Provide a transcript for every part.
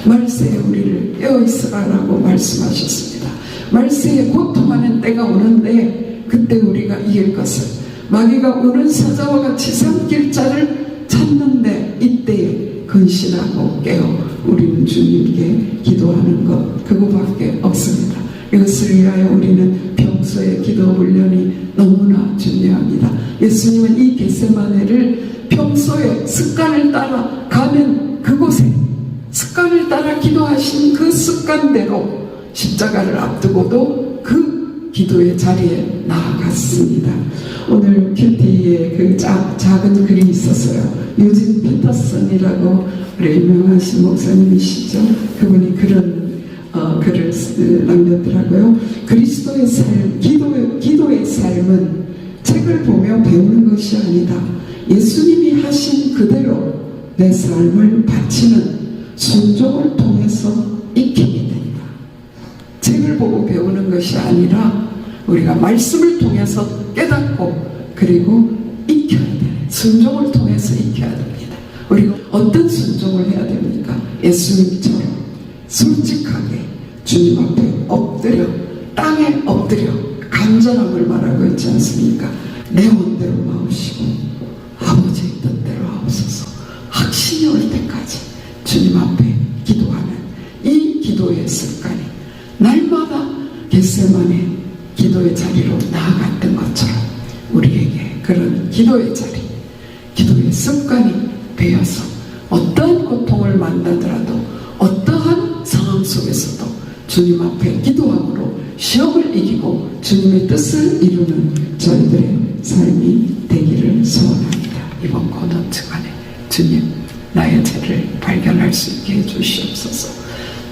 말세에 우리를 깨어있으라라고 말씀하셨습니다. 말세에 고통하는 때가 오는데 그때 우리가 이길 것을, 마귀가 우는 사자와 같이 삼킬 자를 찾는데 이때에 근신하고 깨어 우리는 주님께 기도하는 것, 그거밖에 없습니다. 이것을 위하여 우리는 평소에 기도 훈련이 너무나 중요합니다. 예수님은 이 겟세마네를 평소에 습관을 따라 가는 그곳에 습관을 따라 기도하신 그 습관대로 십자가를 앞두고도 그 기도의 자리에 나아갔습니다. 오늘 큐티에 그 작은 글이 있었어요. 유진 피터슨이라고 유명하신 목사님이시죠. 그분이 그런 글을 남겼더라고요. 그리스도의 삶, 기도의 삶은 책을 보며 배우는 것이 아니다. 예수님이 하신 그대로 내 삶을 바치는 순종을 통해서 익히게 된다. 책을 보고 배우는 것이 아니라 우리가 말씀을 통해서 깨닫고 그리고 익혀야 돼. 순종을 통해서 익혀야 됩니다. 우리가 어떤 순종을 해야 됩니까? 예수님처럼 솔직하게 주님 앞에 엎드려, 땅에 엎드려 간절함을 말하고 있지 않습니까? 내 원대로 마으시고 아버지의 뜻대로 하옵소서. 확신이 올 때까지 주님 앞에 기도하는 이 기도의 습관이 날마다 겟세마네 기도의 자리로 나아갔던 것처럼 우리에게 그런 기도의 자리, 기도의 습관이 되어서 어떠한 고통을 만나더라도 어떠한 상황 속에서도 주님 앞에 기도함으로 시험을 이기고 주님의 뜻을 이루는 저희들의 삶이 되기를 소원합니다. 이번 고난 주간에 주님, 나의 죄를 발견할 수 있게 해주시옵소서.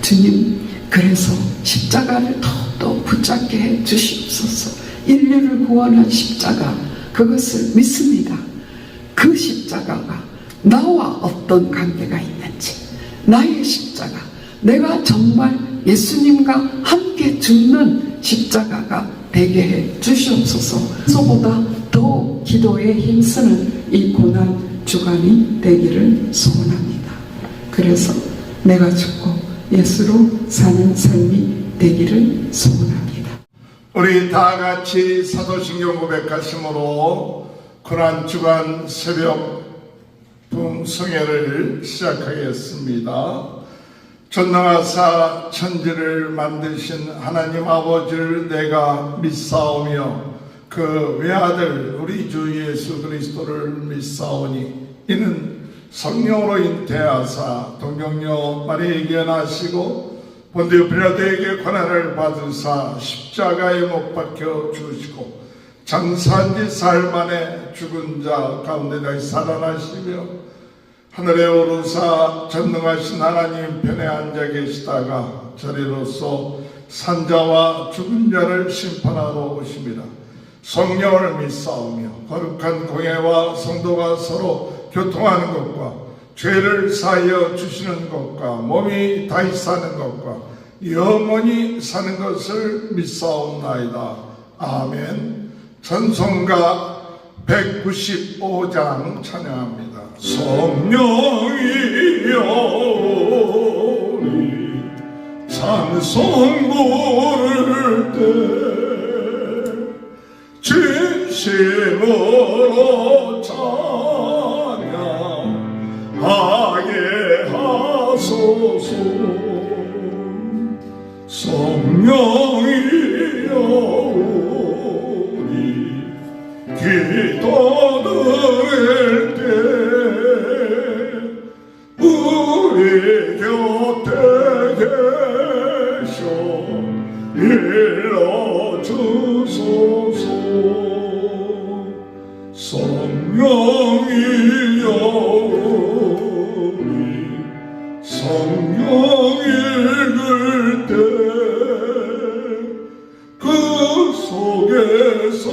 주님, 그래서 십자가를 더욱더 붙잡게 해주시옵소서. 인류를 구원한 십자가, 그것을 믿습니다. 그 십자가가 나와 어떤 관계가 있는지, 나의 십자가, 내가 정말 예수님과 함께 죽는 십자가가 되게 해 주시옵소서. 그보다 더 기도에 힘쓰는 이 고난 주간이 되기를 소원합니다. 그래서 내가 죽고 예수로 사는 삶이 되기를 소원합니다. 우리 다 같이 사도신경 고백하심으로 고난 주간 새벽 성회를 시작하겠습니다. 전능하사 천지를 만드신 하나님 아버지를 내가 믿사오며 그 외아들 우리 주 예수 그리스도를 믿사오니 이는 성령으로 잉태하사 동정녀 마리아에게 나시고 본디오 빌라도에게 고난을 받으사 십자가에 못 박혀 죽으시고 장사한 지 사흘 만에 죽은 자 가운데 다시 살아나시며 하늘에 오르사 전능하신 하나님 편에 앉아 계시다가 저리로서 산자와 죽은 자를 심판하러 오십니다. 성령을 믿사오며 거룩한 공예와 성도가 서로 교통하는 것과 죄를 사하여 주시는 것과 몸이 다시 사는 것과 영원히 사는 것을 믿사옵나이다. 아멘. 찬송가 195장 찬양합니다. 성령이여 우리 찬송 부를 때 진심으로 찬양하게 하소서. 성령이여 우리 기도 드릴 때 우리 곁에 계셔 일러주소서. 성령이여 우리 성령 읽을 때 그 속에서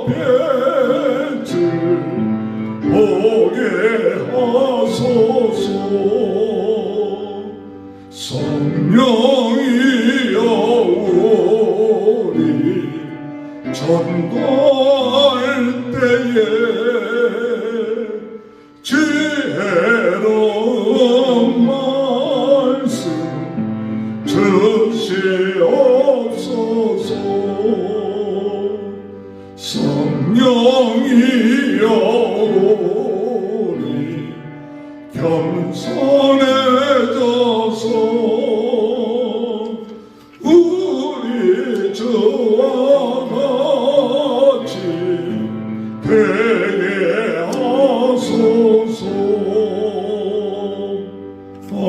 빛을 보게 하소서. 성령이여 우리 전도할 때에 지혜로운 말씀 주옵소서. 성령이여 우리 겸손해져서 우리 주와 같이 되게 하소서. 아멘.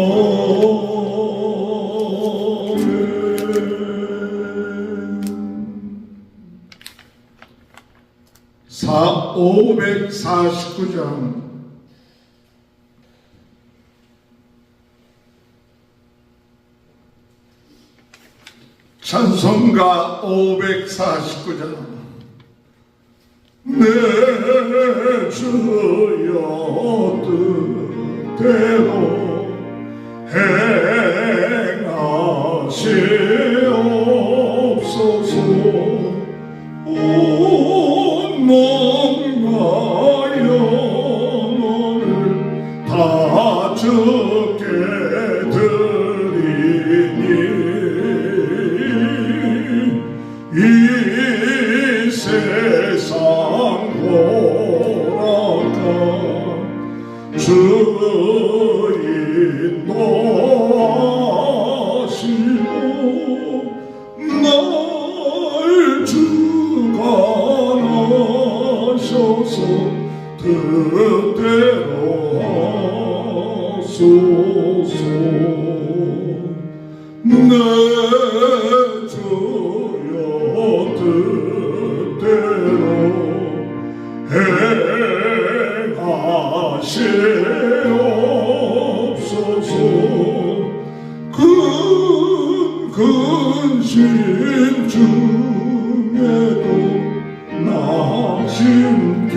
549장 찬송가 549장 내 주여 뜻대로 행하시옵소서. 온 몸과 영혼을 다 주께 드리니 이 세상 보라가 주 인도하시고 날 주관하셔서 뜻대로 하소서. 내 주여 뜻대로 행하시옵소서. 근신 중에도 나심게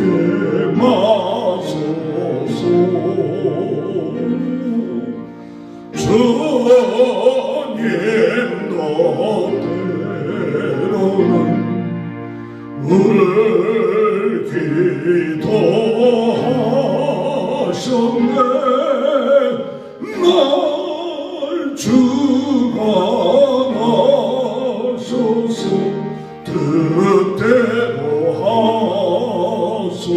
마소서. 주님도 때로는 우리를 기도하셨네. 날 주관하소서. 뜻대로 하소서.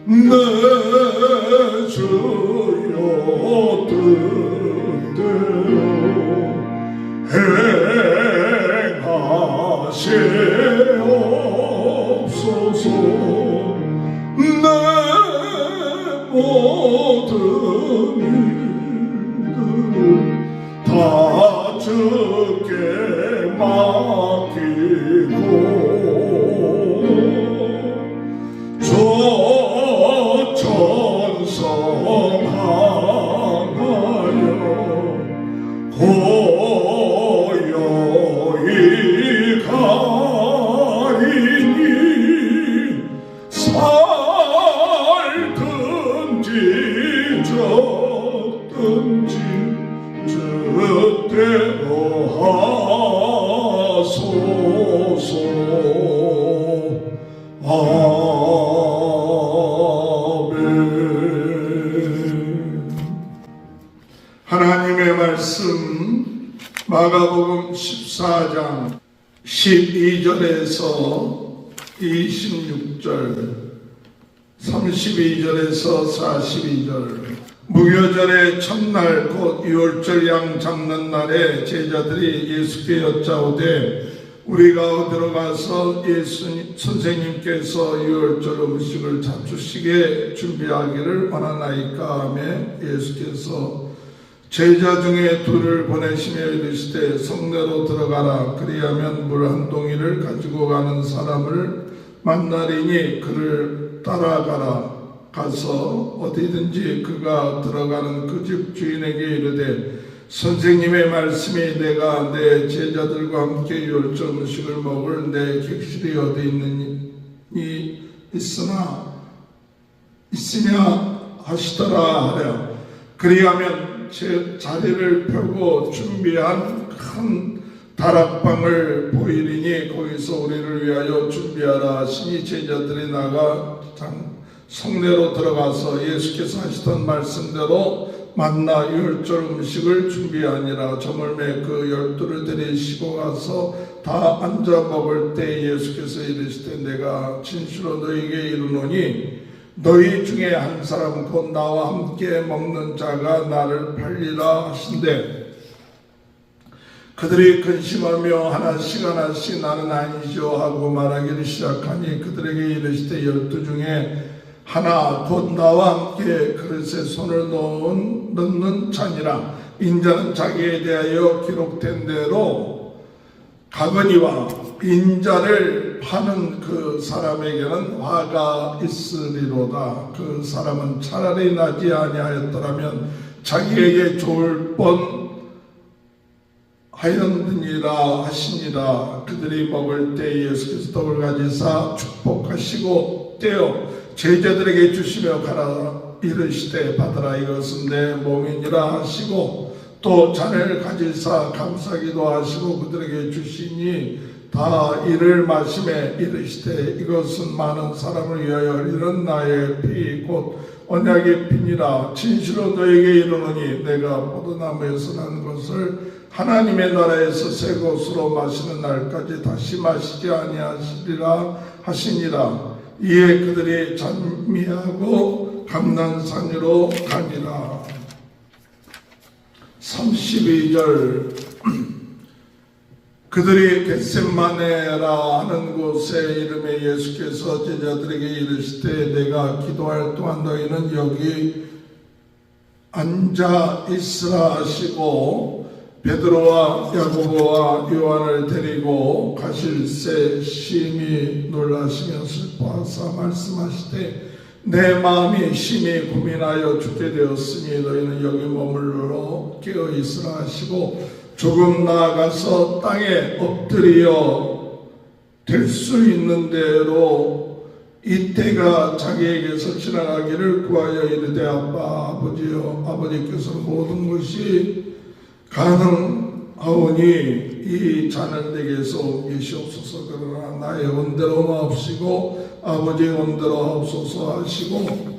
내 주여 뜻대로 행하시옵소서. 내 모든 일들을 다 주께 맡기고 조천성 하나여 고요히 가리니 살든지 졌든지 뜻대로 하소서. 아멘. 하나님의 말씀 마가복음 14장 12절에서 26절 32절에서 42절. 무교절의 첫날 곧 유월절 양 잡는 날에 제자들이 예수께 여짜오되 우리가 어디로 가서 선생님께서 유월절 음식을 잡수시게 준비하기를 원하나이까 하며 예수께서 제자 중에 둘을 보내시며 이르시되 성내로 들어가라. 그리하면 물 한 동이를 가지고 가는 사람을 만나리니 그를 따라가라. 가서 어디든지 그가 들어가는 그 집 주인에게 이르되 선생님의 말씀이 내가 내 제자들과 함께 유월절 음식을 먹을 내 객실이 어디 있으냐 하시더라 하랴. 그리하면 제 자리를 펴고 준비한 큰 다락방을 보이리니 거기서 우리를 위하여 준비하라 하시니 제자들이 나가 성내로 들어가서 예수께서 하시던 말씀대로 만나 유월절 음식을 준비하니라. 저물매 그 12를 데리시고 가서 다 앉아 먹을 때 예수께서 이르시되 내가 진실로 너희에게 이르노니 너희 중에 한 사람 곧 나와 함께 먹는 자가 나를 팔리라 하신대. 그들이 근심하며 하나씩 나는 아니죠 하고 말하기를 시작하니 그들에게 이르시되 12 중에 하나 곧 나와 함께 그릇에 손을 넣는 자니라. 인자는 자기에 대하여 기록된 대로 가거니와 인자를 파는 그 사람에게는 화가 있으리로다. 그 사람은 차라리 나지 아니하였더라면 자기에게 좋을 뻔 하였느니라 하시니라. 그들이 먹을 때 예수께서 떡을 가지사 축복하시고 떼어 제자들에게 주시며 가라 이르시되 받으라 이것은 내 몸이니라 하시고 또 잔을 가지사 감사기도 하시고 그들에게 주시니 다 이를 마시매 이르시되 이것은 많은 사람을 위하여 흘리는 나의 피 곧 언약의 피니라. 진실로 너에게 이르노니 내가 포도나무에서 난 것을 하나님의 나라에서 새 것으로 마시는 날까지 다시 마시지 아니하시리라 하시니라. 이에 그들이 찬미하고 감난산으로 가니라. 32절 그들이 겟셋마네라 하는 곳에 이름에 예수께서 제자들에게 이르시되 내가 기도할 동안 너희는 여기 앉아 있으라 하시고 베드로와 야고보와 요한을 데리고 가실새 심히 놀라시며 슬퍼하사 말씀하시되 내 마음이 심히 고민하여 죽게 되었으니 너희는 여기 머물러 깨어 있으라 하시고 조금 나아가서 땅에 엎드려 될 수 있는 대로 이때가 자기에게서 지나가기를 구하여 이르되 아빠 아버지여 아버지께서 모든 것이 가능하오니 이 잔을 내게서 옮기시옵소서. 그러나 나의 원대로 마옵시고 아버지의 원대로 하옵소서 하시고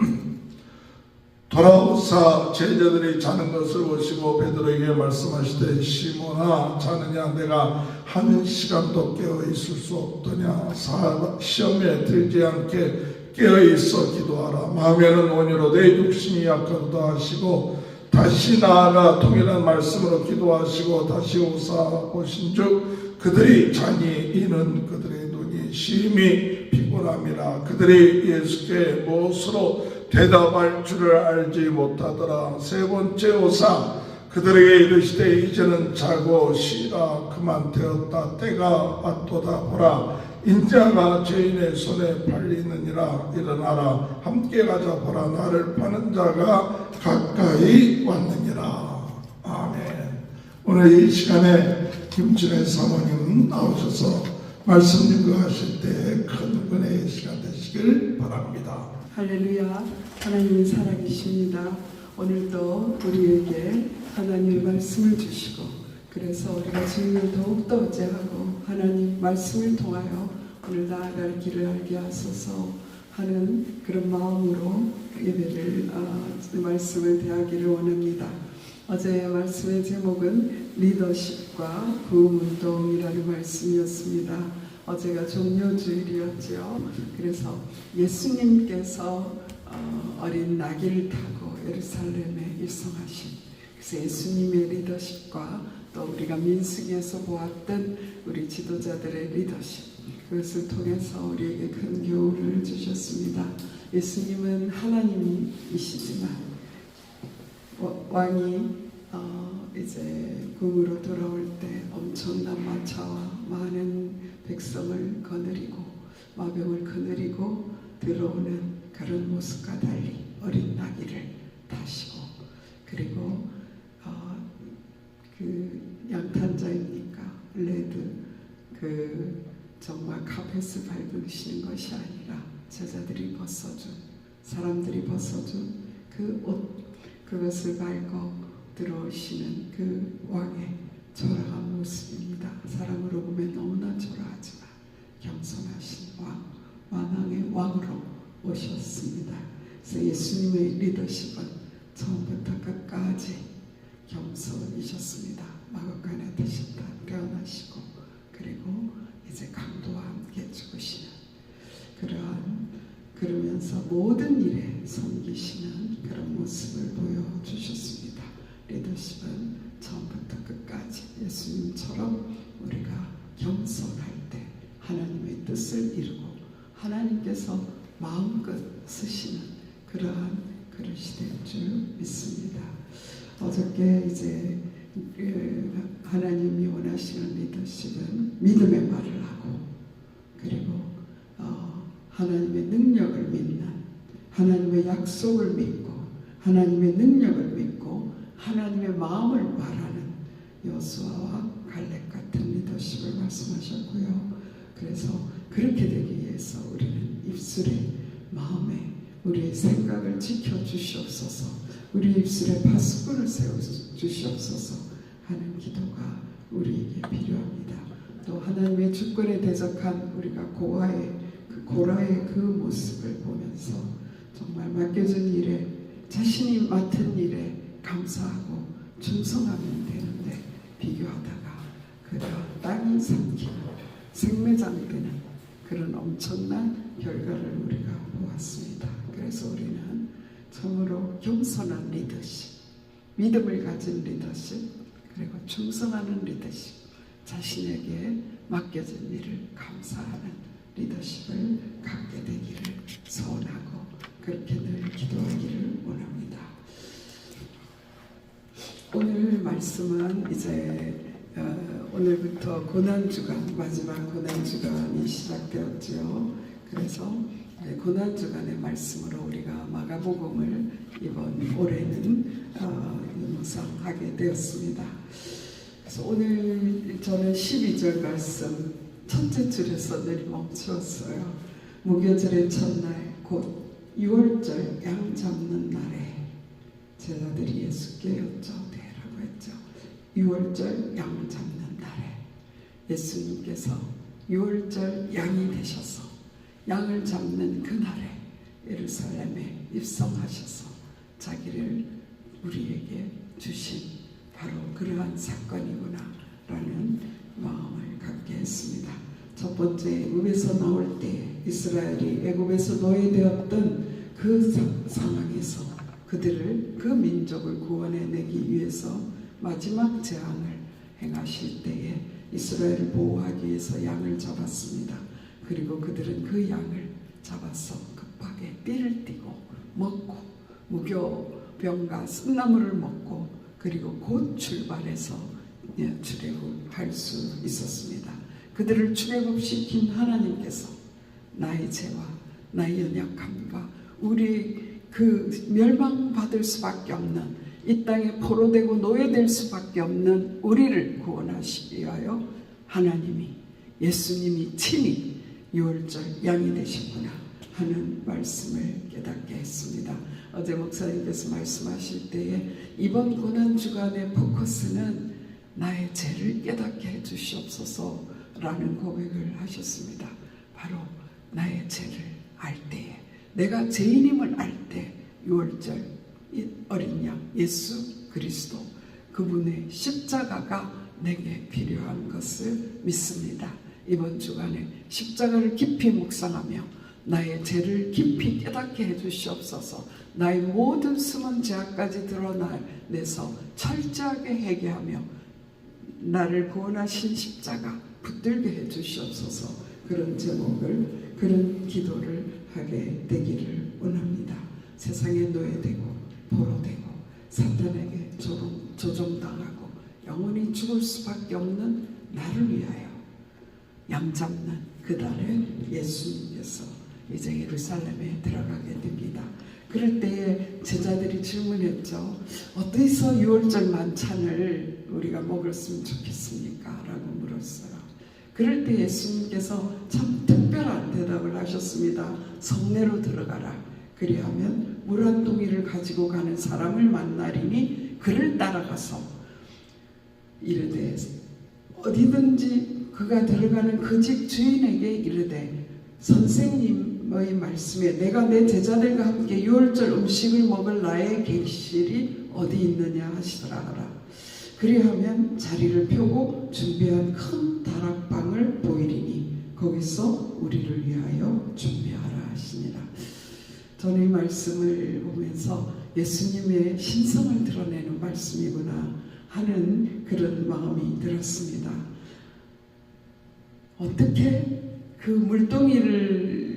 돌아오사 제자들이 자는 것을 보시고 베드로에게 말씀하시되 시몬아 자느냐 내가 한 시간도 깨어 있을 수 없더냐. 시험에 들지 않게 깨어 있어 기도하라. 마음에는 온유로되 육신이 약하도다 하시고 다시 나아가 동일한 말씀으로 기도하시고 다시 오사 보신즉 그들이 자니 이는 그들의 눈이 심히 피곤함이라. 그들이 예수께 무엇으로 대답할 줄을 알지 못하더라. 세 번째 오사 그들에게 이르시되 이제는 자고 쉬라. 그만 되었다. 때가 왔도다. 보라 인자가 죄인의 손에 팔리느니라. 일어나라 함께 가자. 보라 나를 파는 자가 가까이 왔느니라. 아멘. 오늘 이 시간에 김진애 사모님 나오셔서 말씀 증거하실 때 큰 은혜의 시간 되시길 바랍니다. 할렐루야. 하나님은 살아계십니다. 오늘도 우리에게 하나님의 말씀을 주시고 그래서 우리가 주님을 더욱더 의지하고 하나님 말씀을 통하여 오늘 나아갈 길을 알게 하소서 하는 그런 마음으로 예배를 말씀을 대하기를 원합니다. 어제의 말씀의 제목은 리더십과 부흥운동이라는 말씀이었습니다. 어제가 종료주일이었죠. 그래서 예수님께서 어린 나귀를 타고 예루살렘에 입성하신 그래서 예수님의 리더십과 또 우리가 민수기에서 보았던 우리 지도자들의 리더십 그것을 통해서 우리에게 큰 교훈을 주셨습니다. 예수님은 하나님이시지만 왕이 이제 궁으로 돌아올 때 엄청난 마차와 많은 백성을 거느리고 마병을 거느리고 들어오는 그런 모습과 달리 어린 나귀를 타시고 그리고 그 양탄자입니까? 레드 그 정말 카펫을 밟으시는 것이 아니라 제자들이 벗어준 사람들이 벗어준 그 옷 그것을 밟고 들어오시는 그 왕의 초라한 모습입니다. 사람으로 보면 너무나 초라하지만 겸손하신 왕, 왕왕의 왕으로 오셨습니다. 그래서 예수님의 리더십은 처음부터 끝까지 겸손이셨습니다. 마구간에 드셨다 깨어나시고 그리고 이제 강도와 함께 죽으시는 그러면서 모든 일에 섬기시는 그런 모습을 보여주셨습니다. 리더십은 처음부터 끝까지 예수님처럼 우리가 겸손할 때 하나님의 뜻을 이루고 하나님께서 마음껏 쓰시는 그러한 그릇이 될 줄 믿습니다. 어저께 이제 하나님이 원하시는 리더십은 믿음의 말을 하고 그리고 하나님의 능력을 믿는 하나님의 약속을 믿고 하나님의 능력을 믿고 하나님의 마음을 말하는 여호수아와 갈렙 같은 리더십을 말씀하셨고요. 그래서 그렇게 되기 위해서 우리는 입술에 마음에 우리의 생각을 지켜주시옵소서 우리 입술에 파수꾼을 세워주시옵소서 하는 기도가 우리에게 필요합니다. 또 하나님의 주권에 대적한 우리가 고라의 그 모습을 보면서 정말 맡겨진 일에 자신이 맡은 일에 감사하고 충성하면 되는데 비교하다가 그런 땅이 삼키는 생매장 되는 그런 엄청난 결과를 우리가 보았습니다. 그래서 우리는 참으로 겸손한 리더십, 믿음을 가진 리더십, 그리고 충성하는 리더십, 자신에게 맡겨진 일을 감사하는 리더십을 갖게 되기를 소원하고 그렇게 늘 기도하기를 원합니다. 오늘 말씀은 이제 오늘부터 고난주간, 마지막 고난주간이 시작되었죠. 그래서 고난주간의 말씀으로 우리가 마가복음을 이번 올해는 묵상하게 되었습니다. 그래서 오늘 저는 12절 말씀 첫째 줄에서 늘 멈추었어요. 무교절의 첫날 곧 6월절 양 잡는 날에 제자들이 예수께 여쭤대라고 했죠. 6월절 양 잡는 날에 예수님께서 6월절 양이 되셔서 양을 잡는 그날에 예루살렘에 입성하셔서 자기를 우리에게 주신 바로 그러한 사건이구나 라는 마음을 갖게 했습니다. 첫 번째 애굽에서 나올 때 이스라엘이 애굽에서 노예되었던 그 상황에서 그들을 그 민족을 구원해내기 위해서 마지막 재앙을 행하실 때에 이스라엘을 보호하기 위해서 양을 잡았습니다. 그리고 그들은 그 양을 잡아서 급하게 띠를 띠고 먹고 무교병과 쓴나물을 먹고 그리고 곧 출발해서 출애굽할 수 있었습니다. 그들을 출애굽시킨 하나님께서 나의 죄와 나의 연약함과 우리 그 멸망받을 수밖에 없는 이 땅에 포로되고 노예될 수밖에 없는 우리를 구원하시기 위하여 하나님이 예수님이 친히 6월절 양이 되셨구나 하는 말씀을 깨닫게 했습니다. 어제 목사님께서 말씀하실 때에 이번 고난주간의 포커스는 나의 죄를 깨닫게 해주시옵소서 라는 고백을 하셨습니다. 바로 나의 죄를 알 때에 내가 죄인임을 알 때 6월절 어린 양 예수 그리스도 그분의 십자가가 내게 필요한 것을 믿습니다. 이번 주간에 십자가를 깊이 묵상하며 나의 죄를 깊이 깨닫게 해주시옵소서. 나의 모든 숨은 죄악까지 드러내서 철저하게 회개하며 나를 구원하신 십자가 붙들게 해주시옵소서. 그런 제목을 그런 기도를 하게 되기를 원합니다. 세상에 노예되고 포로되고 사탄에게 조종당하고 영원히 죽을 수밖에 없는 나를 위하여 양 잡는 그날에 예수님께서 이제 예루살렘에 들어가게 됩니다. 그럴 때에 제자들이 질문했죠. 어디서 6월절 만찬을 우리가 먹었으면 좋겠습니까? 라고 물었어요. 그럴 때 예수님께서 참 특별한 대답을 하셨습니다. 성내로 들어가라. 그리하면 물 한 동이를 가지고 가는 사람을 만나리니 그를 따라가서 이르되 어디든지 그가 들어가는 그 집 주인에게 이르되 선생님 하나님의 말씀에 내가 내 제자들과 함께 유월절 음식을 먹을 나의 객실이 어디 있느냐 하시더라. 그리하면 자리를 펴고 준비한 큰 다락방을 보이리니 거기서 우리를 위하여 준비하라 하시니라. 저는 이 말씀을 보면서 예수님의 신성을 드러내는 말씀이구나 하는 그런 마음이 들었습니다. 어떻게 그 물동이를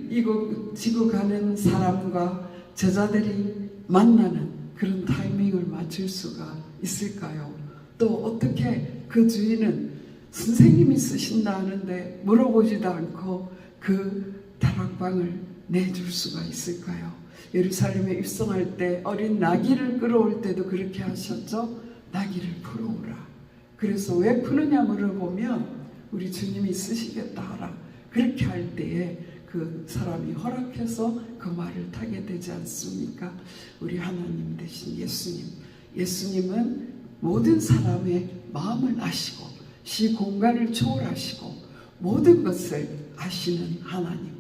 지고 가는 사람과 제자들이 만나는 그런 타이밍을 맞출 수가 있을까요? 또 어떻게 그 주인은 선생님이 쓰신다 하는데 물어보지도 않고 그 다락방을 내줄 수가 있을까요? 예루살렘에 입성할 때 어린 나귀를 끌어올 때도 그렇게 하셨죠? 나귀를 풀어오라. 그래서 왜 푸느냐 물어보면 우리 주님이 쓰시겠다 하라. 그렇게 할 때에 그 사람이 허락해서 그 말을 타게 되지 않습니까? 우리 하나님 대신 예수님은 모든 사람의 마음을 아시고 시공간을 초월하시고 모든 것을 아시는 하나님,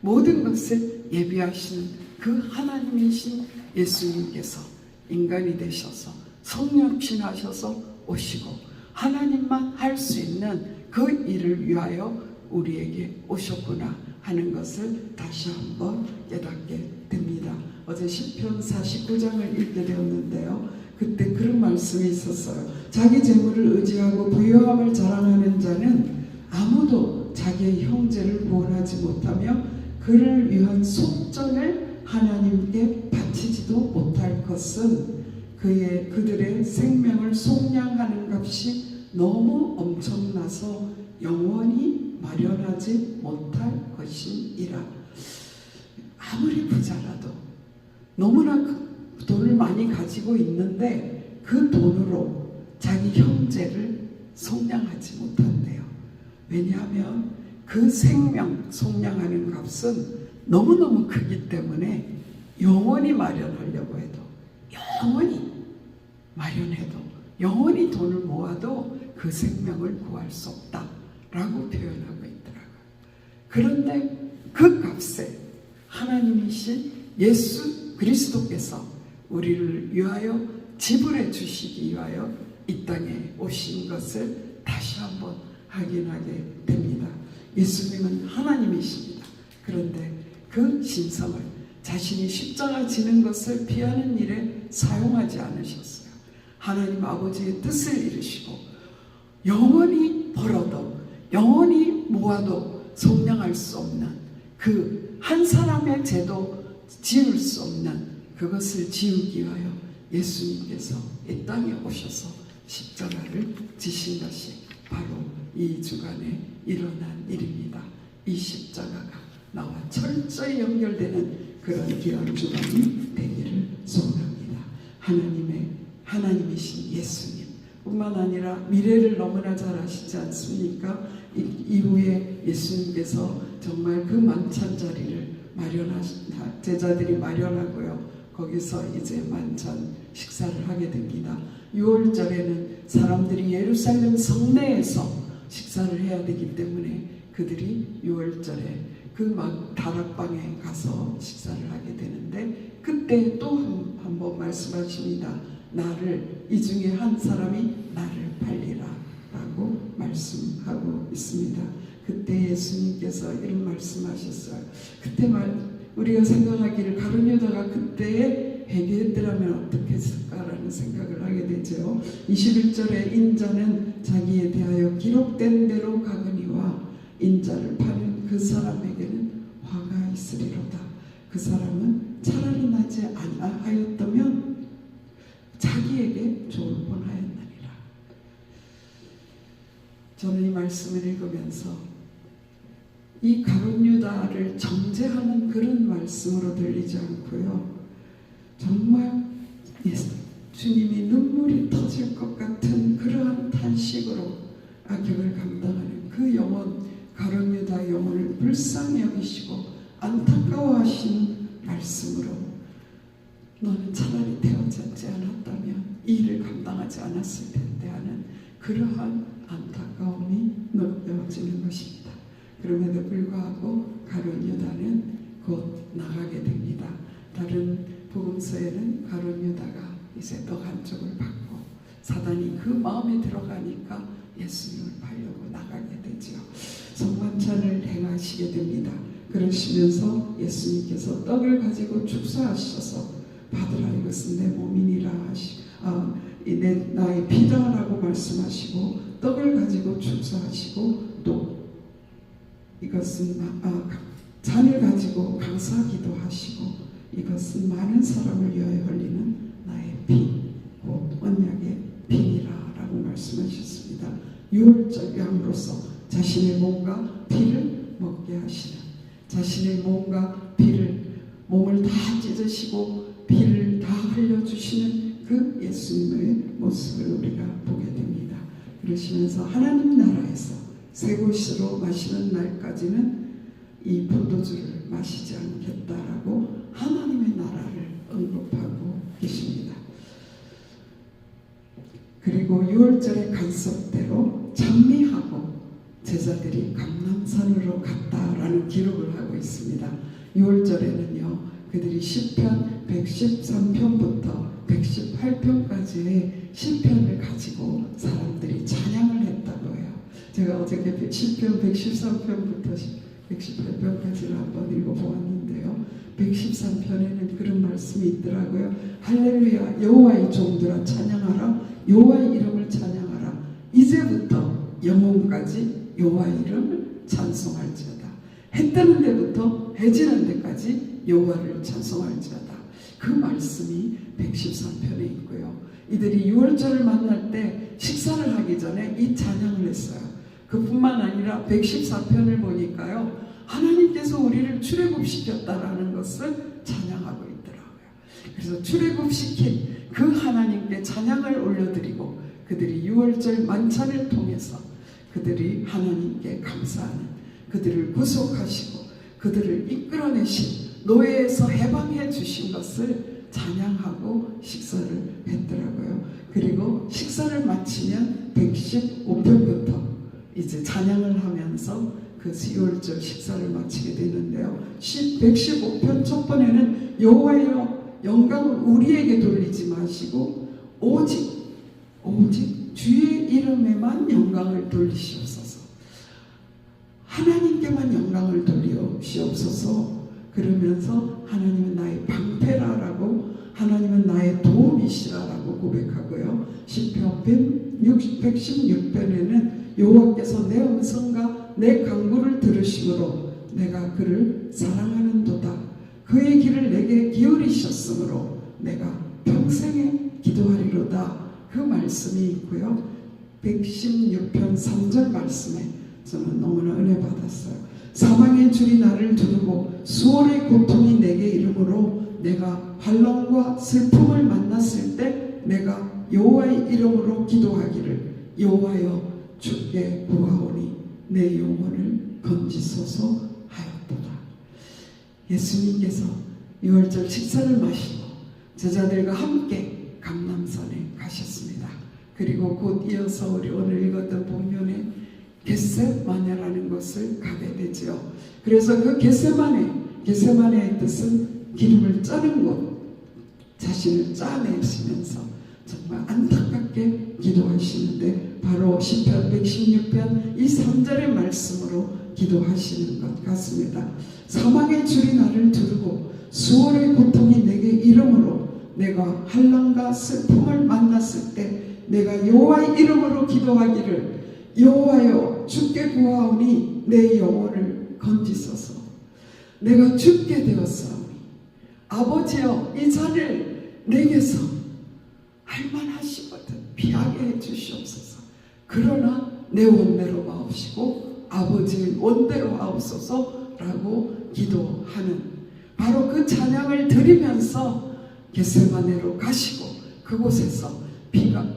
모든 것을 예비하시는 그 하나님이신 예수님께서 인간이 되셔서 성육신하셔서 오시고 하나님만 할 수 있는 그 일을 위하여 우리에게 오셨구나 하는 것을 다시 한번 깨닫게 됩니다. 어제 시편 49장을 읽게 되었는데요. 그때 그런 말씀이 있었어요. 자기 재물을 의지하고 부유함을 자랑하는 자는 아무도 자기의 형제를 구원하지 못하며 그를 위한 속전을 하나님께 바치지도 못할 것은 그들의 생명을 속량하는 값이 너무 엄청나서 영원히 마련하지 못할 것이니라. 아무리 부자라도 너무나 돈을 많이 가지고 있는데 그 돈으로 자기 형제를 속량하지 못한대요. 왜냐하면 그 생명 속량하는 값은 너무너무 크기 때문에 영원히 마련하려고 해도 영원히 마련해도 영원히 돈을 모아도 그 생명을 구할 수 없다라고 표현하고 있더라고요. 그런데 그 값에 하나님이신 예수 그리스도께서 우리를 위하여 지불해 주시기 위하여 이 땅에 오신 것을 다시 한번 확인하게 됩니다. 예수님은 하나님이십니다. 그런데 그 신성을 자신이 십자가 지는 것을 피하는 일에 사용하지 않으셨어요. 하나님 아버지의 뜻을 이루시고 영원히 벌어도 영원히 모아도 속량할 수 없는 그 한 사람의 죄도 지울 수 없는 그것을 지우기 위하여 예수님께서 이 땅에 오셔서 십자가를 지신 것이 바로 이 주간에 일어난 일입니다. 이 십자가가 나와 철저히 연결되는 그런 귀한 주간이 되기를 소원합니다. 하나님이신 예수님 뿐만 아니라 미래를 너무나 잘 아시지 않습니까? 이후에 예수님께서 정말 그 만찬 자리를 제자들이 마련하고요. 거기서 이제 만찬 식사를 하게 됩니다. 6월절에는 사람들이 예루살렘 성내에서 식사를 해야 되기 때문에 그들이 6월절에 그 다락방에 가서 식사를 하게 되는데 그때 또 한 번 말씀하십니다. 이 중에 한 사람이 나를 팔리라 라고 말씀하고 있습니다. 그때 예수님께서 이런 말씀하셨어요. 그때 우리가 생각하기를 가룟 유다가 그때에 회개했더라면 어떻게 했을까라는 생각을 하게 되죠. 21절에 인자는 자기에 대하여 기록된 대로 가거니와 인자를 파는 그 사람에게는 화가 있으리로다. 그 사람은 차라리 나지 아니하였다면 자기에게 좋을 뻔하였느니라. 저는 이 말씀을 읽으면서 이 가룟 유다를 정죄하는 그런 말씀으로 들리지 않고요. 정말 주님이 눈물이 터질 것 같은 그러한 탄식으로 악역을 감당하는 그 영혼, 가룟 유다의 영혼을 불쌍히 여기시고 안타까워하신 말씀으로 너는 차라리 태어나지 않았다면 이 일을 감당하지 않았을 텐데 하는 그러한 안타까움이 느껴지는 것입니다. 그럼에도 불구하고 가룟 유다는 곧 나가게 됩니다. 다른 복음서에는 가룟 유다가 이제 떡 한 쪽을 받고 사단이 그 마음에 들어가니까 예수님을 팔려고 나가게 되죠. 성만찬을 행하시게 됩니다. 그러시면서 예수님께서 떡을 가지고 축사하셔서 받으라, 이것은 내 몸이니라 나의 피다라고 말씀하시고, 떡을 가지고 축사하시고, 또 이것은 잔을 가지고 감사기도 하시고, 이것은 많은 사람을 위하여 흘리는 나의 피, 곧 언약의 피니라라고 말씀하셨습니다. 유월절 양으로서 자신의 몸과 피를 먹게 하시는, 자신의 몸과 피를, 몸을 다 찢으시고 피를 다 흘려주시는 그 예수님의 모습을 우리가 보게 됩니다. 그러시면서 하나님 나라에서 새 곳으로 마시는 날까지는 이 포도주를 마시지 않겠다라고 하나님의 나라를 언급하고 계십니다. 그리고 6월절의 간섭대로 장미하고 제자들이 감람산으로 갔다라는 기록을 하고 있습니다. 6월절에는요, 그들이 시편 113편부터 118편까지의 시편을 가지고 사람들이 찬양을 했다고 해요. 제가 어저께 시편 113편부터 118편까지를 한번 읽어보았는데요. 113편에는 그런 말씀이 있더라고요. 할렐루야, 여호와의 종들아 찬양하라, 여호와의 이름을 찬양하라. 이제부터 영혼까지 여호와의 이름을 찬송할지어다. 해 뜨는 데부터 해 지는 데까지 여호와를 찬송할지어다. 그 말씀이 113편에 있고요. 이들이 6월절을 만날 때 식사를 하기 전에 이 찬양을 했어요. 그뿐만 아니라 114편을 보니까요, 하나님께서 우리를 출애굽시켰다라는 것을 찬양하고 있더라고요. 그래서 출애굽시킨 그 하나님께 찬양을 올려드리고, 그들이 6월절 만찬을 통해서 그들이 하나님께 감사하는, 그들을 구속하시고 그들을 이끌어내신, 노예에서 해방해 주신 것을 찬양하고 식사를 했더라고요. 그리고 식사를 마치면 115편부터 이제 찬양을 하면서 그 6월절 식사를 마치게 되는데요. 115편 첫 번에는 여호와여 영광을 우리에게 돌리지 마시고 오직 주의 이름에만 영광을 돌리시옵소서. 하나님께만 영광을 돌리시옵소서. 그러면서 하나님은 나의 방패라라고, 하나님은 나의 도움이시라라고 고백하고요. 시편 116편에는 여호와께서 내 음성과 내 간구를 들으심으로 내가 그를 사랑하는도다. 그의 길을 내게 기울이셨으므로 내가 평생에 기도하리로다. 그 말씀이 있고요. 116편 3절 말씀에 저는 너무나 은혜 받았어요. 사망의 줄이 나를 두르고 수월의 고통이 내게 이르므로 내가 환난과 슬픔을 만났을 때 내가 여호와의 이름으로 기도하기를 여호와여 주께 구하오니 내 영혼을 건지소서 하였도다. 예수님께서 6월절 식사를 마시고 제자들과 함께 감람산에 가셨습니다. 그리고 곧 이어서 우리 오늘 읽었던 본문에 겟세마네라는 곳을 가게 되죠. 그래서 그 겟세마네의 뜻은 기름을 짜는 곳, 자신을 짜내시면서 정말 안타깝게 기도하시는데 바로 시편 116편 이 3절의 말씀으로 기도하시는 것 같습니다. 사망의 줄이 나를 두르고 수월의 고통이 내게 이름으로 내가 환난과 슬픔을 만났을 때 내가 여호와의 이름으로 기도하기를 여호와여 주께 구하오니 내 영혼을 건지소서. 내가 죽게 되었사오니 아버지여 이 잔을 내게서 할만하시거든 피하게 해주시옵소서. 그러나 내 원대로 마옵시고 아버지의 원대로 하옵소서라고 기도하는, 바로 그 찬양을 드리면서 겟세마네로 가시고 그곳에서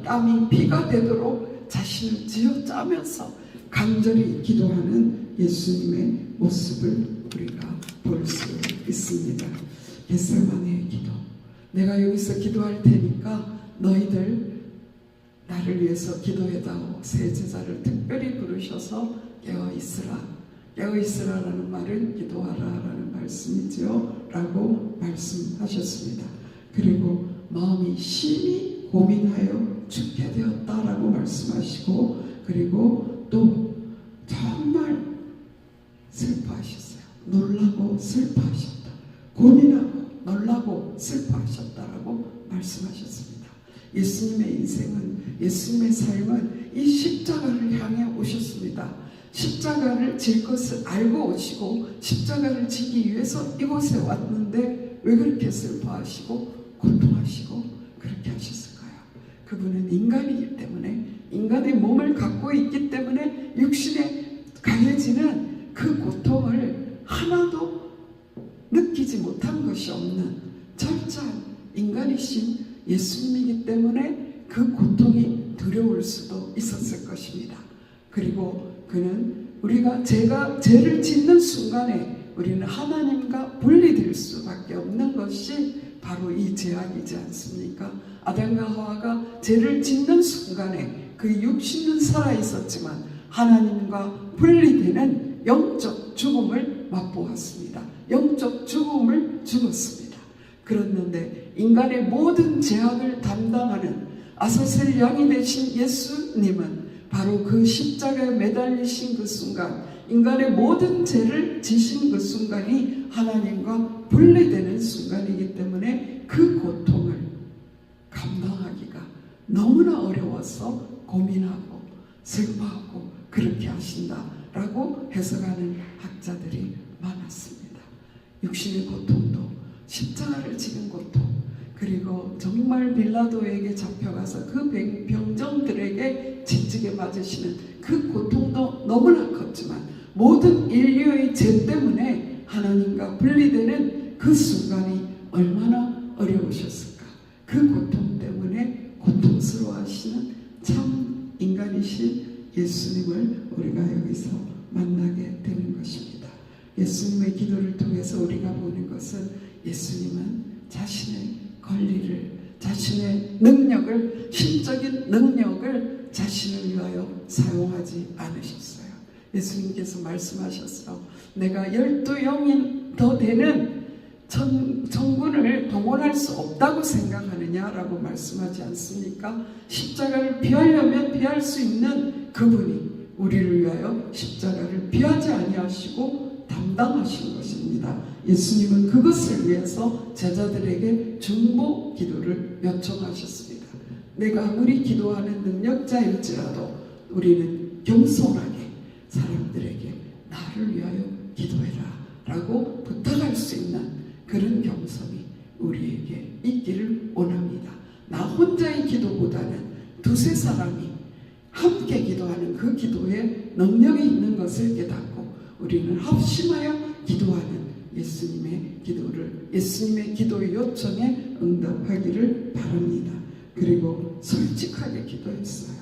땀이 피가 되도록 자신을 쥐어짜면서 간절히 기도하는 예수님의 모습을 우리가 볼 수 있습니다. 겟세마네의 기도. 내가 여기서 기도할 테니까 너희들 나를 위해서 기도해다오. 세 제자를 특별히 부르셔서 깨어 있으라. 깨어있으라라는 말은 기도하라라는 말씀이지요 라고 말씀하셨습니다. 그리고 마음이 심히 고민하여 죽게 되었다라고 말씀하시고, 그리고 또 정말 슬퍼하셨어요. 놀라고 슬퍼하셨다. 고민하고 놀라고 슬퍼하셨다라고 말씀하셨습니다. 예수님의 인생은, 예수님의 삶은 이 십자가를 향해 오셨습니다. 십자가를 질 것을 알고 오시고 십자가를 지기 위해서 이곳에 왔는데 왜 그렇게 슬퍼하시고 고통하시고 그렇게 하셨을까요? 그분은 인간이기 때문에, 인간의 몸을 갖고 있기 때문에 육신에 가해지는 그 고통을 하나도 느끼지 못한 것이 없는 철저한 인간이신 예수님이기 때문에 그 고통이 두려울 수도 있었을 것입니다. 그리고 그는 우리가 죄를 짓는 순간에 우리는 하나님과 분리될 수밖에 없는 것이 바로 이 죄악이지 않습니까? 아담과 하와가 죄를 짓는 순간에 그 육신은 살아있었지만 하나님과 분리되는 영적 죽음을 맛보았습니다. 영적 죽음을 죽었습니다. 그랬는데 인간의 모든 죄악을 담당하는 아사셀 양이 되신 예수님은 바로 그 십자가에 매달리신 그 순간, 인간의 모든 죄를 지신 그 순간이 하나님과 분리되는 순간이기 때문에 그 고통을 감당하기가 너무나 어려워서 고민하고 슬퍼하고 그렇게 하신다라고 해석하는 학자들이 많았습니다. 육신의 고통도, 십자가를 지는 고통, 그리고 정말 빌라도에게 잡혀가서 그 병정들에게 채찍에 맞으시는 그 고통도 너무나 컸지만 모든 인류의 죄 때문에 하나님과 분리되는 그 순간이 얼마나 어려우셨을까. 그 고통 때문에 고통스러워하시는 참 인간이신 예수님을 우리가 여기서 만나게 되는 것입니다. 예수님의 기도를 통해서 우리가 보는 것은 예수님은 자신의 권리를, 자신의 능력을, 신적인 능력을 자신을 위하여 사용하지 않으셨어요. 예수님께서 말씀하셨어요. 내가 12영이 더 되는 정군을 동원할 수 없다고 생각하느냐라고 말씀하지 않습니까? 십자가를 피하려면 피할 수 있는 그분이 우리를 위하여 십자가를 피하지 아니하시고 담당하신 것입니다. 예수님은 그것을 위해서 제자들에게 중보 기도를 요청하셨습니다. 내가 아무리 기도하는 능력자일지라도 우리는 겸손하게 사람들에게 나를 위하여 기도해라 라고 부탁할 수 있는 그런 겸손이 우리에게 있기를 원합니다. 나 혼자의 기도보다는 두세 사람이 함께 기도하는 그 기도에 능력이 있는 것을 깨닫고 우리는 합심하여 기도하는 예수님의 기도의 요청에 응답하기를 바랍니다. 그리고 솔직하게 기도했어요.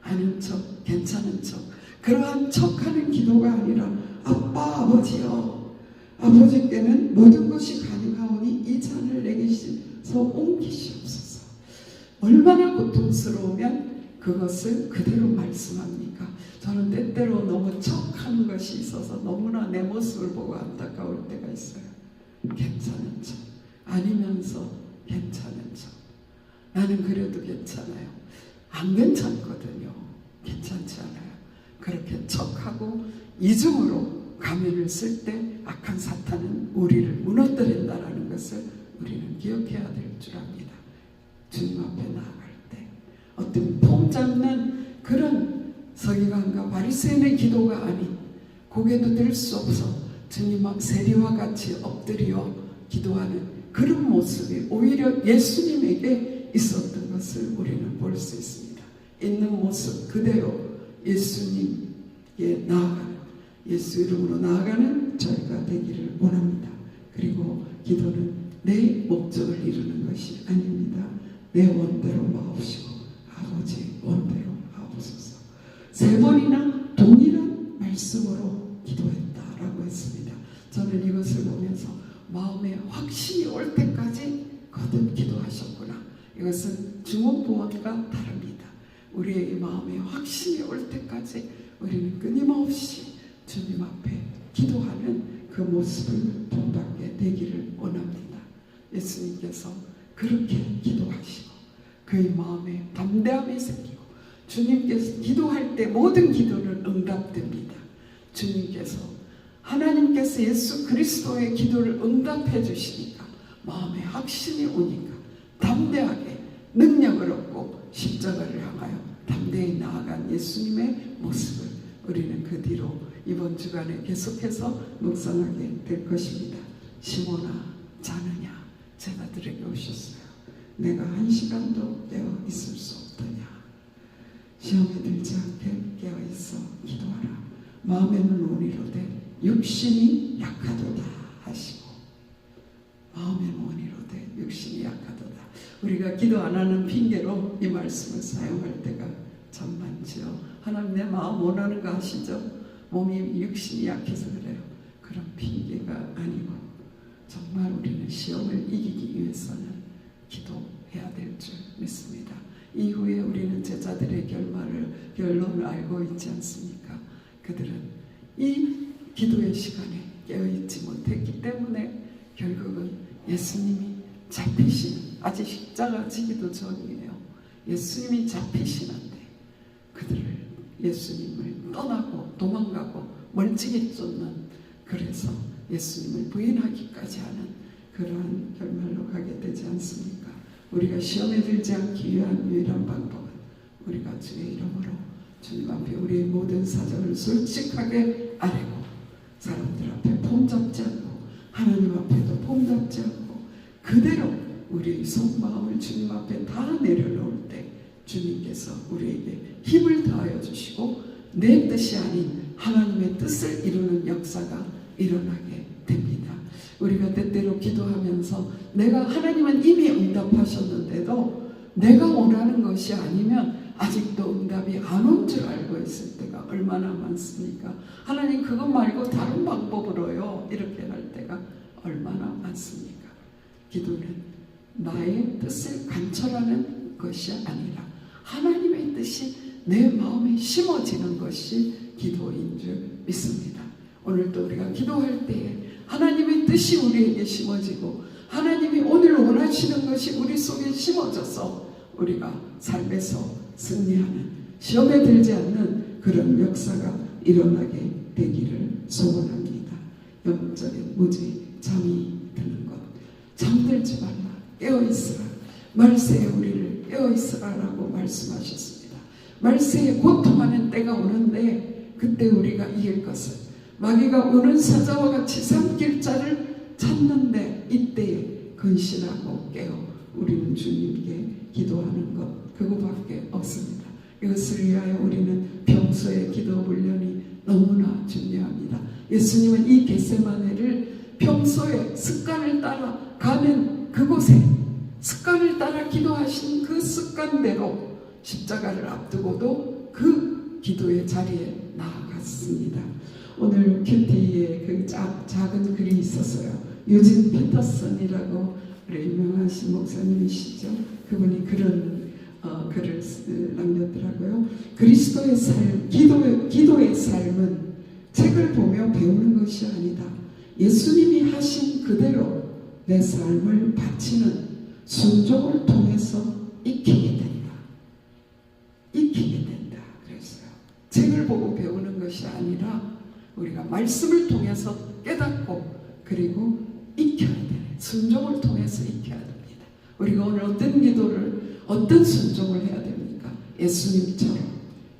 아는 척, 괜찮은 척, 그러한 척하는 기도가 아니라 아빠, 아버지여, 아버지께는 모든 것이 가능하오니 이 잔을 내게서 옮기시옵소서. 얼마나 고통스러우면 그것을 그대로 말씀합니까? 저는 때때로 너무 척하는 것이 있어서 너무나 내 모습을 보고 안타까울 때가 있어요. 괜찮은 척, 아니면서 괜찮은 척. 나는 그래도 괜찮아요. 안 괜찮거든요. 괜찮지 않아요. 그렇게 척하고 이중으로 가면을 쓸 때 악한 사탄은 우리를 무너뜨린다라는 것을 우리는 기억해야 될 줄 압니다. 주님 앞에 나아갈 때 어떤 폼 잡는 그런 서기관과 바리새인의 기도가 아닌, 고개도 들 수 없어 주님 앞 세리와 같이 엎드려 기도하는 그런 모습이 오히려 예수님에게 있었던 것을 우리는 볼 수 있습니다. 있는 모습 그대로 예수님께 나아가는, 예수 이름으로 나아가는 저희가 되기를 원합니다. 그리고 기도는 내 목적을 이루는 것이 아닙니다. 내 원대로 마옵시고 아버지 원대로 하옵소서. 3번이나 동일한 말씀으로 기도했다라고 했습니다. 저는 이것을 보면서 마음에 확신이 올 때까지 거듭 기도하셨구나. 이것은 중원부원과 다릅니다. 우리의 마음에 확신이 올 때까지 우리는 끊임없이 주님 앞에 기도하는 그 모습을 본받게 되기를 원합니다. 예수님께서 그렇게 기도하시고 그의 마음에 담대함이 생기고 주님께서 기도할 때 모든 기도는 응답됩니다. 주님께서 하나님께서 예수 그리스도의 기도를 응답해 주시니까 마음에 확신이 오니까 담대하게 능력을 얻고 십자가를 향하여 담대히 나아간 예수님의 모습을 우리는 그 뒤로 이번 주간에 계속해서 묵상하게 될 것입니다. 시몬아 자느냐? 제자들에게 오셨어요. 내가 한 시간도 깨어 있을 수 없더냐? 시험에 들지 않게 깨어 있어 기도하라. 마음에는 원이로되 육신이 약하도다 하시고, 마음에는 원이로되 육신이 약하도다. 우리가 기도 안 하는 핑계로 이 말씀을 사용할 때가 참 많지요. 하나님 내 마음 원하는 거 아시죠? 몸이 육신이 약해서 그래요. 그런 핑계가 아니고 정말 우리는 시험을 이기기 위해서는 기도해야 될 줄 믿습니다. 이후에 우리는 제자들의 결론을 알고 있지 않습니까? 그들은 이 기도의 시간에 깨어있지 못했기 때문에 결국은 예수님이 잡히시는, 아직 십자가 지기도 전이에요. 예수님이 잡히시는데 그들을 예수님을 떠나고 도망가고 멀찍이 쫓는, 그래서 예수님을 부인하기까지 하는 그러한 결말로 가게 되지 않습니까? 우리가 시험에 들지 않기 위한 유일한 방법은 우리가 주의 이름으로 주님 앞에 우리의 모든 사정을 솔직하게 아뢰고 사람들 앞에 폼잡지 않고 하나님 앞에도 폼잡지 않고 그대로 우리의 속마음을 주님 앞에 다 내려놓을 때 주님께서 우리에게 힘을 더하여 주시고 내 뜻이 아닌 하나님의 뜻을 이루는 역사가 일어나게 됩니다. 우리가 때때로 기도하면서 내가 하나님은 이미 응답하셨는데도 내가 원하는 것이 아니면 아직도 응답이 안 온 줄 알고 있을 때가 얼마나 많습니까? 하나님 그것 말고 다른 방법으로요 이렇게 할 때가 얼마나 많습니까? 기도는 나의 뜻을 관철하는 것이 아니라 하나님의 뜻이 내 마음에 심어지는 것이 기도인 줄 믿습니다. 오늘도 우리가 기도할 때에 하나님의 뜻이 우리에게 심어지고 하나님이 오늘 원하시는 것이 우리 속에 심어져서 우리가 삶에서 승리하는, 시험에 들지 않는 그런 역사가 일어나게 되기를 소원합니다. 영적인 무지, 잠이 드는 것, 잠들지 말라, 깨어있으라. 말세에 우리를 깨어있으라라고 말씀하셨습니다. 말세에 고통하는 때가 오는데 그때 우리가 이길 것은 마귀가 오는 사자와 같이 삼킬 자를 찾는데 이때에 근신하고 깨어 우리는 주님께 기도하는 것, 그거밖에 없습니다. 이것을 위하여 우리는 평소의 기도 훈련이 너무나 중요합니다. 예수님은 이 겟세마네를 평소에 습관을 따라 가는 그곳에 습관을 따라 기도하신 그 습관대로 십자가를 앞두고도 그 기도의 자리에 나아갔습니다. 오늘 큐티에 그 작은 글이 있었어요. 유진 피터슨이라고 유명하신 목사님이시죠. 그분이 그런 글을 남겼더라고요. 그리스도의 삶, 기도의 삶은 책을 보며 배우는 것이 아니다. 예수님이 하신 그대로 내 삶을 바치는 순종을 통해서 익히게 된다. 익히게 된다. 그랬어요. 책을 보고 배우는 것이 아니라 우리가 말씀을 통해서 깨닫고 그리고 익혀야 돼요. 순종을 통해서 익혀야 됩니다. 우리가 오늘 어떤 기도를, 어떤 순종을 해야 됩니까? 예수님처럼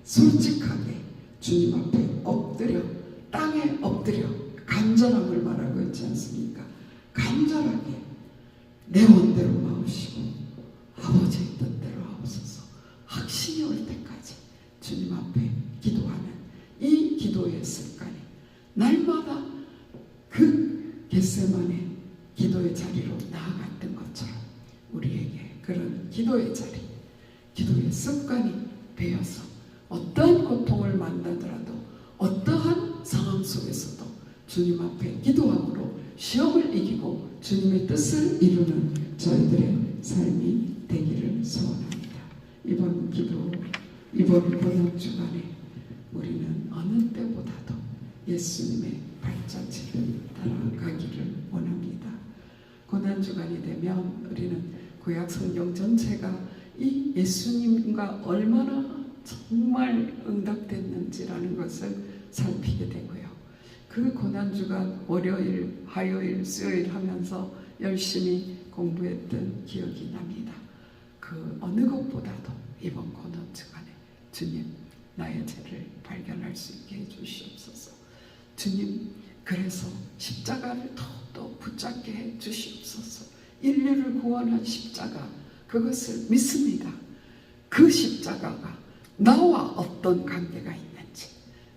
솔직하게 주님 앞에 엎드려, 땅에 엎드려 간절함을 말하고 있지 않습니까? 간절하게 내 원대로 마으시고 아버지의 뜻대로 하옵소서. 확신이 올 때까지 주님 앞에 기도하는 이 기도의 습관이 날마다 그 겟세마네 기도의 자리로 나아갔던 것처럼 우리에게 그런 기도의 자리, 기도의 습관이 되어서 어떠한 고통을 만나더라도 어떠한 상황 속에서도 주님 앞에 기도함으로 시험을 이기고 주님의 뜻을 이루는 저희들의 삶이 되기를 소원합니다. 이번 번역 주간에 우리는 어느 때보다도 예수님의 발자취를 따라가기를 원합니다. 고난주간이 되면 우리는 구약 성경 전체가 이 예수님과 얼마나 정말 응답됐는지라는 것을 살피게 되고요. 그 고난주간 월요일, 화요일, 수요일 하면서 열심히 공부했던 기억이 납니다. 그 어느 것보다도 이번 고난주간에 주님 나의 죄를 발견할 수 있게 해주시옵소서. 주님 그래서 십자가를 더욱더 붙잡게 해주시옵소서. 인류를 구원한 십자가 그것을 믿습니다. 그 십자가가 나와 어떤 관계가 있는지,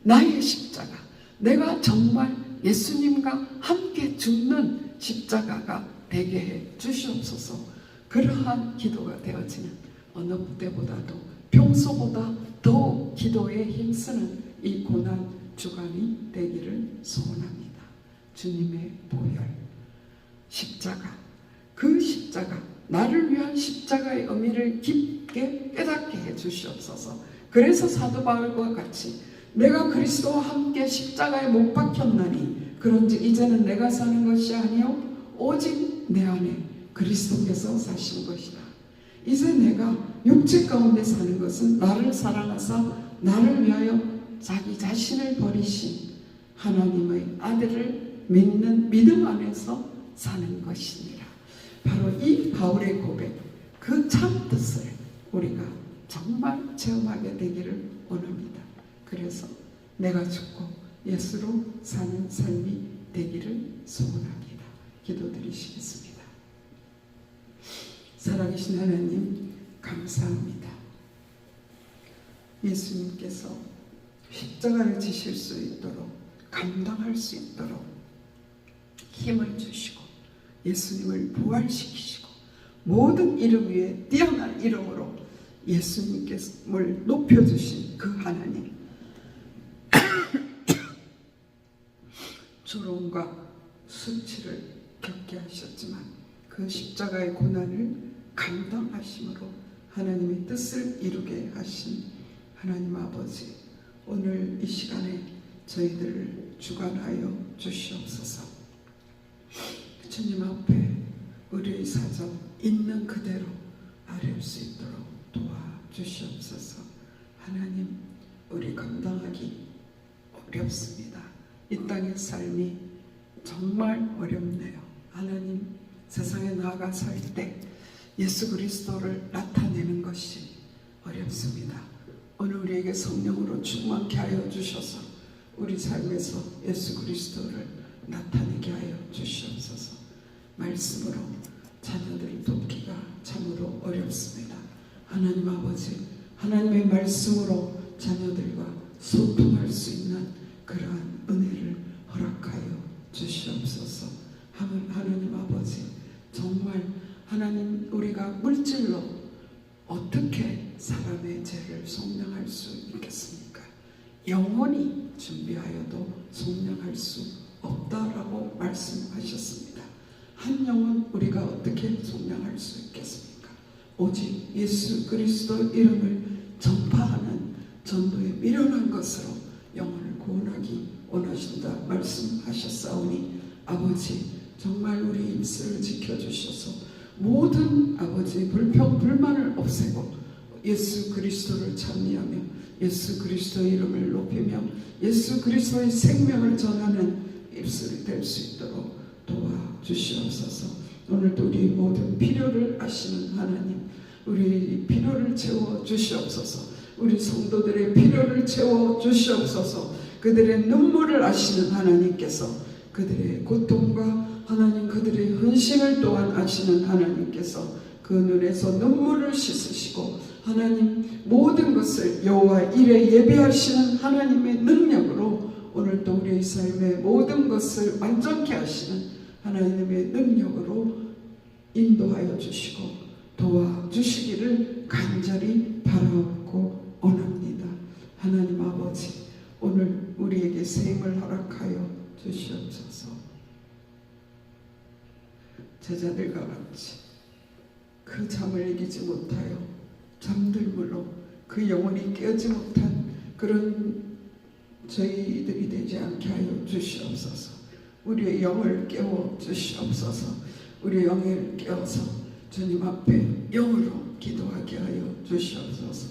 나의 십자가, 내가 정말 예수님과 함께 죽는 십자가가 되게 해 주시옵소서. 그러한 기도가 되어지는 어느 때보다도 평소보다 더 기도에 힘쓰는 이 고난 주간이 되기를 소원합니다. 주님의 보혈, 십자가, 그 십자가, 나를 위한 십자가의 의미를 깊게 깨닫게 해 주시옵소서. 그래서 사도 바울과 같이 내가 그리스도와 함께 십자가에 못 박혔나니 그런즉 이제는 내가 사는 것이 아니요 오직 내 안에 그리스도께서 사신 것이다. 이제 내가 육체 가운데 사는 것은 나를 사랑하사 나를 위하여 자기 자신을 버리신 하나님의 아들을 믿는 믿음 안에서 사는 것이니라. 바로 이 바울의 고백, 그 참 뜻을 우리가 정말 체험하게 되기를 원합니다. 그래서 내가 죽고 예수로 사는 삶이 되기를 소원합니다. 기도드리시겠습니다. 살아계신 하나님 감사합니다. 예수님께서 십자가를 지실 수 있도록 감당할 수 있도록 힘을 주시고 예수님을 부활시키시고 모든 이름 위에 뛰어난 이름으로 예수님께서를 높여주신 그 하나님, 조롱과 수치를 겪게 하셨지만 그 십자가의 고난을 감당하심으로 하나님의 뜻을 이루게 하신 하나님 아버지, 오늘 이 시간에 저희들을 주관하여 주시옵소서. 주님 앞에 우리의 사정 있는 그대로 아뢰올 수 있도록 도와주시옵소서. 하나님, 우리 감당하기 어렵습니다. 이 땅의 삶이 정말 어렵네요. 하나님, 세상에 나아가 살 때 예수 그리스도를 나타내는 것이 어렵습니다. 오늘 우리에게 성령으로 충만케 하여 주셔서 우리 삶에서 예수 그리스도를 나타내게 하여 주시옵소서. 말씀으로 자녀들을 돕기가 참으로 어렵습니다. 하나님 아버지, 하나님의 말씀으로 자녀들과 소통할 수 있는 그러한 은혜를 허락하여 주시옵소서. 하나님 아버지, 정말 하나님, 우리가 물질로 어떻게 사람의 죄를 속량할 수 있겠습니까? 영원히 준비하여도 속량할 수 없다라고 말씀하셨습니다. 한 영혼 우리가 어떻게 속량할 수 있겠습니까? 오직 예수 그리스도 이름을 전파하는 전도에 미련한 것으로 영혼을 구원하기 원하신다 말씀하셨사오니 아버지, 정말 우리 입술을 지켜주셔서 모든 아버지 불평 불만을 없애고 예수 그리스도를 찬미하며 예수 그리스도의 이름을 높이며 예수 그리스도의 생명을 전하는 입술이 될 수 있도록 도와주시옵소서. 오늘도 우리 모든 필요를 아시는 하나님, 우리 필요를 채워 주시옵소서. 우리 성도들의 필요를 채워 주시옵소서. 그들의 눈물을 아시는 하나님께서 그들의 고통과 하나님 그들의 헌신을 또한 아시는 하나님께서 그 눈에서 눈물을 씻으시고 하나님 모든 것을 여호와 일에 예배하시는 하나님의 능력으로 오늘도 우리의 삶의 모든 것을 완전케 하시는 하나님의 능력으로 인도하여 주시고 도와주시기를 간절히 바라옵고 원합니다. 하나님 아버지, 오늘 우리에게 새 힘을 허락하여 주시옵소서. 제자들과 같이 그 잠을 이기지 못하여 잠들므로 그 영혼이 깨지 못한 그런 저희들이 되지 않게 하여 주시옵소서. 우리의 영을 깨워 주시옵소서. 우리의 영을 깨워서 주님 앞에 영으로 기도하게 하여 주시옵소서.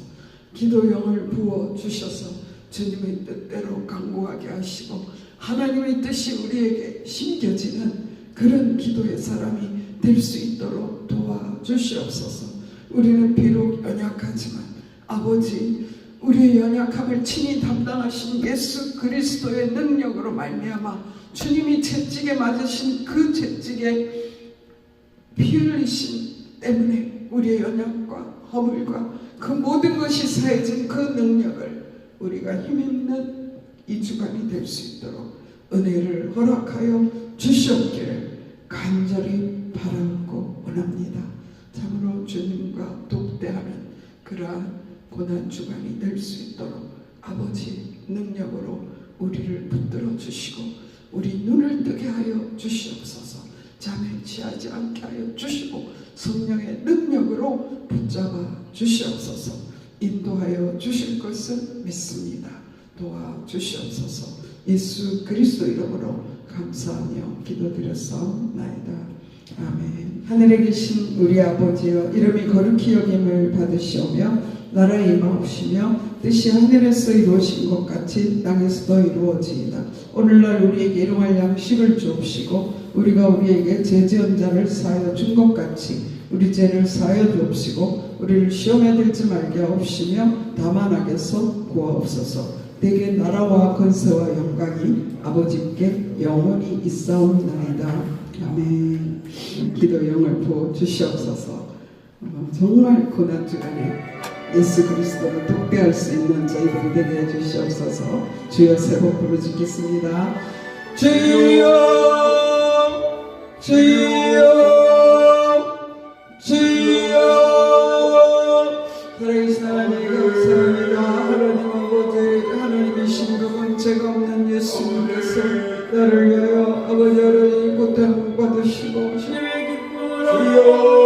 기도 영을 부어 주셔서 주님의 뜻대로 강구하게 하시고 하나님의 뜻이 우리에게 심겨지는 그런 기도의 사람이 될 수 있도록 도와주시옵소서. 우리는 비록 연약하지만 아버지, 우리의 연약함을 친히 담당하신 예수 그리스도의 능력으로 말미암아 주님이 채찍에 맞으신 그 채찍에 피 흘리심 때문에 우리의 연약과 허물과 그 모든 것이 사해진 그 능력을 우리가 힘있는 이 주간이 될 수 있도록 은혜를 허락하여 주시옵기를 간절히 바라고 원합니다. 참으로 주님과 독대하는 그러한 고난 주간이 될 수 있도록 아버지 능력으로 우리를 붙들어 주시고 우리 눈을 뜨게 하여 주시옵소서. 잠에 취하지 않게 하여 주시고 성령의 능력으로 붙잡아 주시옵소서. 인도하여 주실 것을 믿습니다. 도와주시옵소서. 예수 그리스도 이름으로 감사하며 기도드렸사옵나이다. 아멘. 하늘에 계신 우리 아버지여, 이름이 거룩히 여김을 받으시오며 나라에 임하옵시며 뜻이 하늘에서 이루어진 것 같이 땅에서도 이루어지이다. 오늘날 우리에게 일용할 양식을 주옵시고 우리가 우리에게 죄지은 자를 사하여 준 것 같이 우리 죄를 사하여 주옵시고 우리를 시험에 들지 말게 하옵시며 다만 악에서 구하옵소서. 내게 나라와 권세와 영광이 아버지께 영원히 있사옵나이다. 아멘. 기도 영을 부어 주시옵소서. 정말 고난주간에 예수 그리스도를 독대할 수 있는 저희들이 되게 해주시옵소서. 주여 세 번 부르짖겠습니다. 주여 주여 주여. 살아계신 하나님 감사합니다. 하나님 아버지, 하나님이신 그분 죄가 없는 예수님께서 나를 위하여 아버지 하나님 고통 받으시고 주님의 기쁨을 주여